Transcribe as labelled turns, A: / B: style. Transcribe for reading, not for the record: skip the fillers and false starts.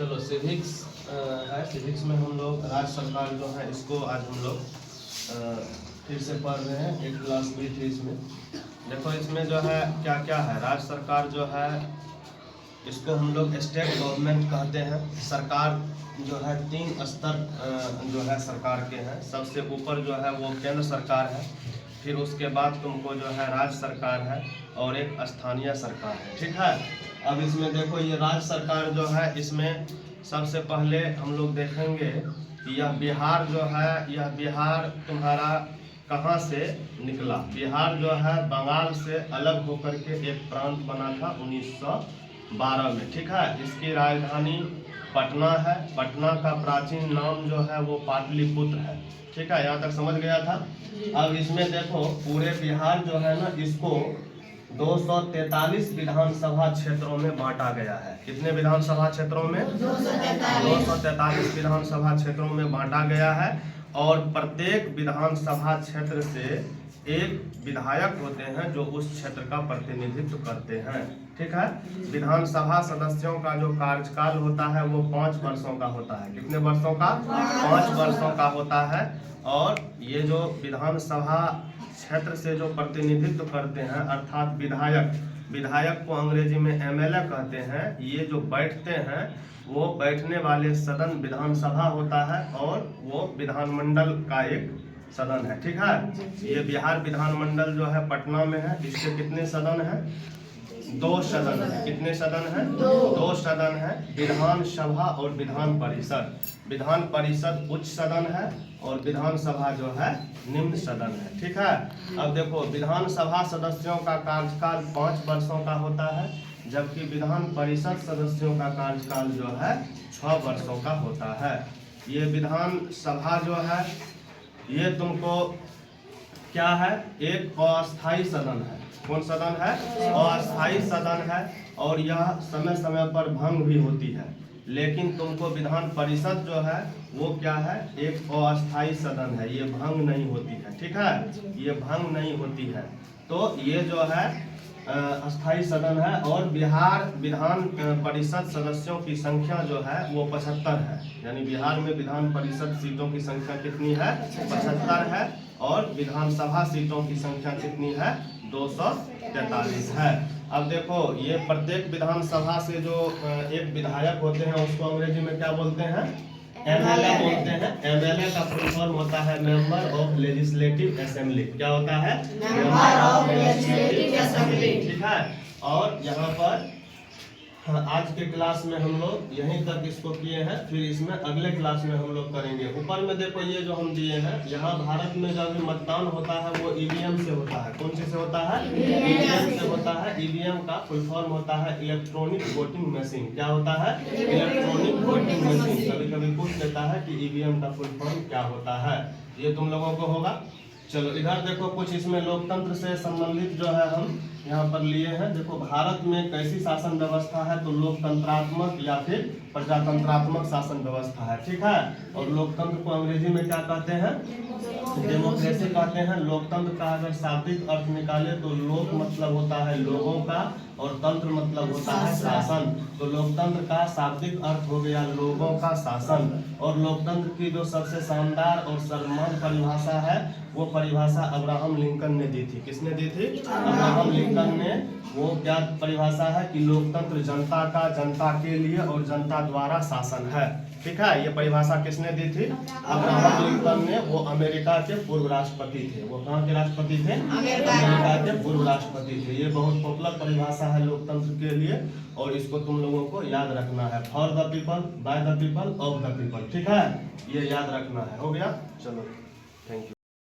A: चलो सिविक्स है। सिविक्स में हम लोग राज्य सरकार जो है इसको आज हम लोग फिर से पढ़ रहे हैं। एक क्लास भी थी इसमें। देखो इसमें जो है क्या क्या है। राज्य सरकार जो है इसको हम लोग स्टेट गवर्नमेंट कहते हैं। सरकार जो है 3 स्तर जो है सरकार के हैं। सबसे ऊपर जो है वो केंद्र सरकार है, फिर उसके बाद तुमको जो है राज्य सरकार है और एक स्थानीय सरकार है। ठीक है। अब इसमें देखो ये राज्य सरकार जो है इसमें सबसे पहले हम लोग देखेंगे कि यह बिहार जो है, यह बिहार तुम्हारा कहाँ से निकला। बिहार जो है बंगाल से अलग होकर के एक प्रांत बना था 1912 में। ठीक है। इसकी राजधानी पटना है। पटना का प्राचीन नाम जो है वो पाटलिपुत्र है। ठीक है, यहाँ तक समझ गया था। अब इसमें देखो पूरे बिहार जो है ना इसको 243 विधानसभा क्षेत्रों में बांटा गया है। कितने विधानसभा क्षेत्रों में? 243 विधानसभा क्षेत्रों में बांटा गया है। और प्रत्येक विधानसभा क्षेत्र से एक विधायक होते हैं जो उस क्षेत्र का प्रतिनिधित्व करते हैं। ठीक है। विधानसभा सदस्यों का जो कार्यकाल होता है वो 5 वर्षों का होता है। कितने वर्षों का? 5 वर्षों का होता है। और ये जो विधानसभा क्षेत्र से जो प्रतिनिधित्व करते हैं अर्थात विधायक को अंग्रेजी में एमएलए कहते हैं। ये जो बैठते हैं वो बैठने वाले सदन विधानसभा होता है और वो विधानमंडल का एक सदन है। ठीक है। ये बिहार विधानमंडल जो है पटना में है। इसके कितने सदन हैं? 2 सदन है। कितने सदन हैं? 2 सदन है। विधानसभा और विधान परिषद। विधान परिषद उच्च सदन है और विधानसभा जो है निम्न सदन है। ठीक है। अब देखो विधानसभा सदस्यों का कार्यकाल 5 वर्षों का होता है, जबकि विधान परिषद सदस्यों का कार्यकाल जो है 6 वर्षों का होता है। ये विधानसभा जो है ये तुमको क्या है? एक अस्थायी सदन है। कौन सदन है? अस्थायी सदन है। और यह समय समय पर भंग भी होती है। लेकिन तुमको विधान परिषद जो है वो क्या है? एक अस्थायी सदन है। ये भंग नहीं होती है। ठीक है। ये भंग नहीं होती है। तो ये जो है अस्थायी सदन है। और बिहार विधान परिषद सदस्यों की संख्या जो है वो 75 है। यानी बिहार में विधान परिषद सीटों की संख्या कितनी है? 75 है। और विधानसभा सीटों की संख्या कितनी है? 243 है। अब देखो ये प्रत्येक विधानसभा से जो एक विधायक होते हैं उसको अंग्रेजी में क्या बोलते हैं? एमएलए बोलते हैं। एमएलए का फुल फॉर्म होता है मेंबर ऑफ लेजिस्लेटिव असेंबली। क्या होता है? Member of legislative assembly. ठीक है। और यहाँ पर आज के क्लास में हम लोग यहीं तक इसको किए हैं। फिर इसमें अगले क्लास में हम लोग करेंगे। ऊपर में देखो ये जो हम दिए हैं, यहाँ भारत में जब मतदान होता है वो ईवीएम से होता है। कौन से होता है? ईवीएम से होता है। ईवीएम का फुल फॉर्म होता है इलेक्ट्रॉनिक वोटिंग मशीन। क्या होता है? Electronic voting machine. कभी कभी पूछ लेता है कि ईवीएम का फुल फॉर्म क्या होता है। ये तुम लोगों को होगा। चलो इधर देखो कुछ इसमें लोकतंत्र से संबंधित जो है हम यहाँ पर लिए हैं। देखो भारत में कैसी शासन व्यवस्था है? तो लोकतंत्रात्मक या फिर प्रजातंत्रात्मक शासन व्यवस्था है। ठीक है। और लोकतंत्र को अंग्रेजी में क्या कहते हैं? डेमोक्रेसी कहते हैं। लोकतंत्र का अगर शाब्दिक अर्थ निकाले तो लोक मतलब होता है लोगों का और तंत्र मतलब होता है शासन। तो लोकतंत्र का शाब्दिक अर्थ हो गया लोगों का शासन। और लोकतंत्र की जो सबसे शानदार और सर्वमान्य परिभाषा है वो परिभाषा अब्राहम लिंकन ने दी थी। किसने दी थी? अब्राहम लिंकन ने। वो क्या परिभाषा है कि लोकतंत्र जनता का, जनता के लिए और जनता द्वारा शासन है। ठीक है। ये परिभाषा किसने दी थी? अब्राहम लिंकन ने। वो अमेरिका के पूर्व राष्ट्रपति थे। वो कहाँ के राष्ट्रपति थे? अमेरिका के पूर्व राष्ट्रपति थे। ये बहुत पॉपुलर परिभाषा है लोकतंत्र के लिए और इसको तुम लोगों को याद रखना है। For the people, by the people, of the people. ठीक है। ये याद रखना है। हो गया। चलो थैंक यू।